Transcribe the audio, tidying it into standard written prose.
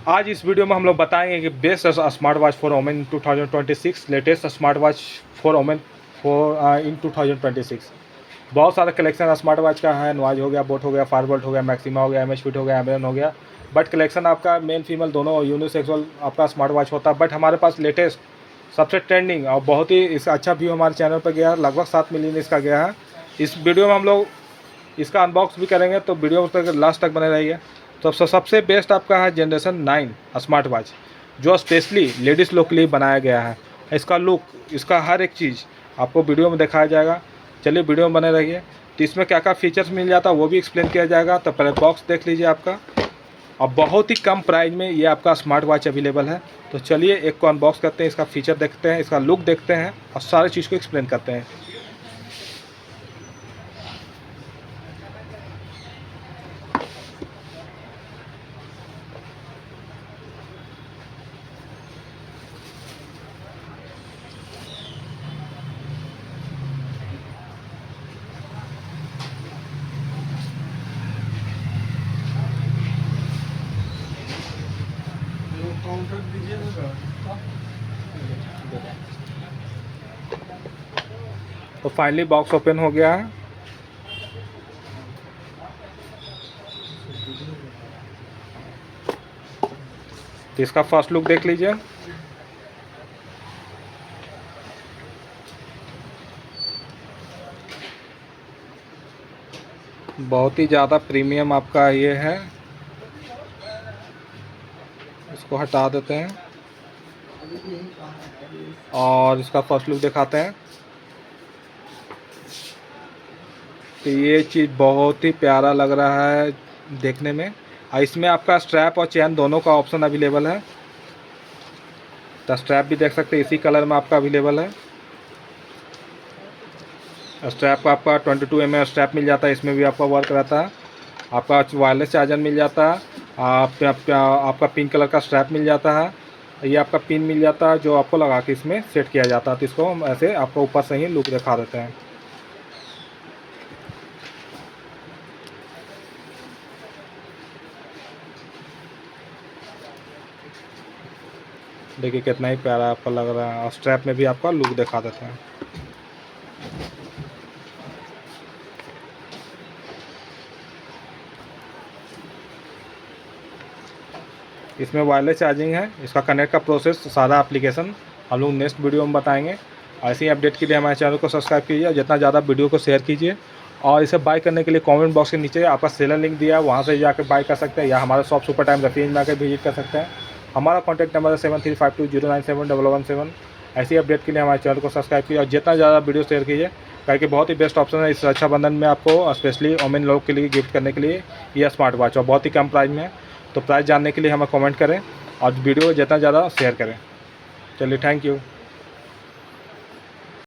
आज इस वीडियो में हम लोग बताएंगे कि best smart watch for women 2026, latest smart watch for women इन 2026। बहुत सारा कलेक्शन स्मार्ट वॉच का है। नॉइज हो गया, बोट हो गया, फायरबोल्ट हो गया, मैक्सिमा हो गया, एमएच फिट हो गया, एमरन हो गया। बट कलेक्शन आपका मेल फीमेल दोनों यूनिसेक्सुअल आपका स्मार्ट वॉच होता है। बट हमारे पास लेटेस्ट सबसे ट्रेंडिंग और बहुत ही इसका अच्छा व्यू हमारे चैनल पर गया है, लगभग 7 मिलियन इसका गया है। इस वीडियो में हम लोग इसका अनबॉक्स भी करेंगे, तो वीडियो तक लास्ट तक बने रहिए। तो सबसे बेस्ट आपका है जनरेशन 9 स्मार्ट वॉच, जो स्पेशली लेडीज़ लोग के लिए बनाया गया है। इसका लुक, इसका हर एक चीज़ आपको वीडियो में दिखाया जाएगा। चलिए वीडियो में बने रहिए। तो इसमें क्या क्या फीचर्स मिल जाता है वो भी एक्सप्लेन किया जाएगा। तो पहले बॉक्स देख लीजिए आपका, और बहुत ही कम प्राइस में ये आपका स्मार्ट वॉच अवेलेबल है। तो चलिए एक को अनबॉक्स करते हैं, इसका फीचर देखते हैं, इसका लुक देखते हैं और सारी चीज़ को एक्सप्लेन करते हैं। काउंटर दीजिएगा। तो फाइनली बॉक्स ओपन हो गया है। तो इसका फर्स्ट लुक देख लीजिए। बहुत ही ज़्यादा प्रीमियम आपका ये है। इसको हटा देते हैं और इसका फर्स्ट लुक दिखाते हैं। तो ये चीज़ बहुत ही प्यारा लग रहा है देखने में। और इसमें आपका स्ट्रैप और चेन दोनों का ऑप्शन अवेलेबल है। तो स्ट्रैप भी देख सकते हैं, इसी कलर में आपका अवेलेबल है। स्ट्रैप का आपका 22 mm स्ट्रैप मिल जाता है, इसमें भी आपका वर्क रहता है। आपका वायरलेस चार्जर मिल जाता है। आपका पिंक कलर का स्ट्रैप मिल जाता है। ये आपका पिन मिल जाता है जो आपको लगा के इसमें सेट किया जाता है। तो इसको हम ऐसे आपको ऊपर से ही लुक दिखा देते हैं। देखिए कितना ही प्यारा आपका लग रहा है। और स्ट्रैप में भी आपका लुक दिखा देते हैं। इसमें वायरलेस चार्जिंग है। इसका कनेक्ट का प्रोसेस, सारा एप्लीकेशन हम लोग नेक्स्ट वीडियो में बताएंगे। ऐसी अपडेट के लिए हमारे चैनल को सब्सक्राइब कीजिए और जितना ज़्यादा वीडियो को शेयर कीजिए। और इसे बाय करने के लिए कमेंट बॉक्स के नीचे आपका सेलर लिंक दिया है, वहाँ से जाकर बाय कर सकते हैं, या हमारा शॉप सुपर टाइम रेफरेंस में आकर विजिट कर सकते हैं। हमारा कॉन्टैक्ट नंबर है 7352097111। ऐसी अपडेट के लिए हमारे चैनल को सब्सक्राइब कीजिए और जितना ज़्यादा वीडियो शेयर कीजिए, क्योंकि बहुत ही बेस्ट ऑप्शन है इस रक्षाबंधन में आपको स्पेशली वोमेन लोग के लिए गिफ्ट करने के लिए यह स्मार्ट वॉच, और बहुत ही कम प्राइस में है। तो प्राइस जानने के लिए हमें कमेंट करें और वीडियो जितना ज़्यादा शेयर करें। चलिए, थैंक यू।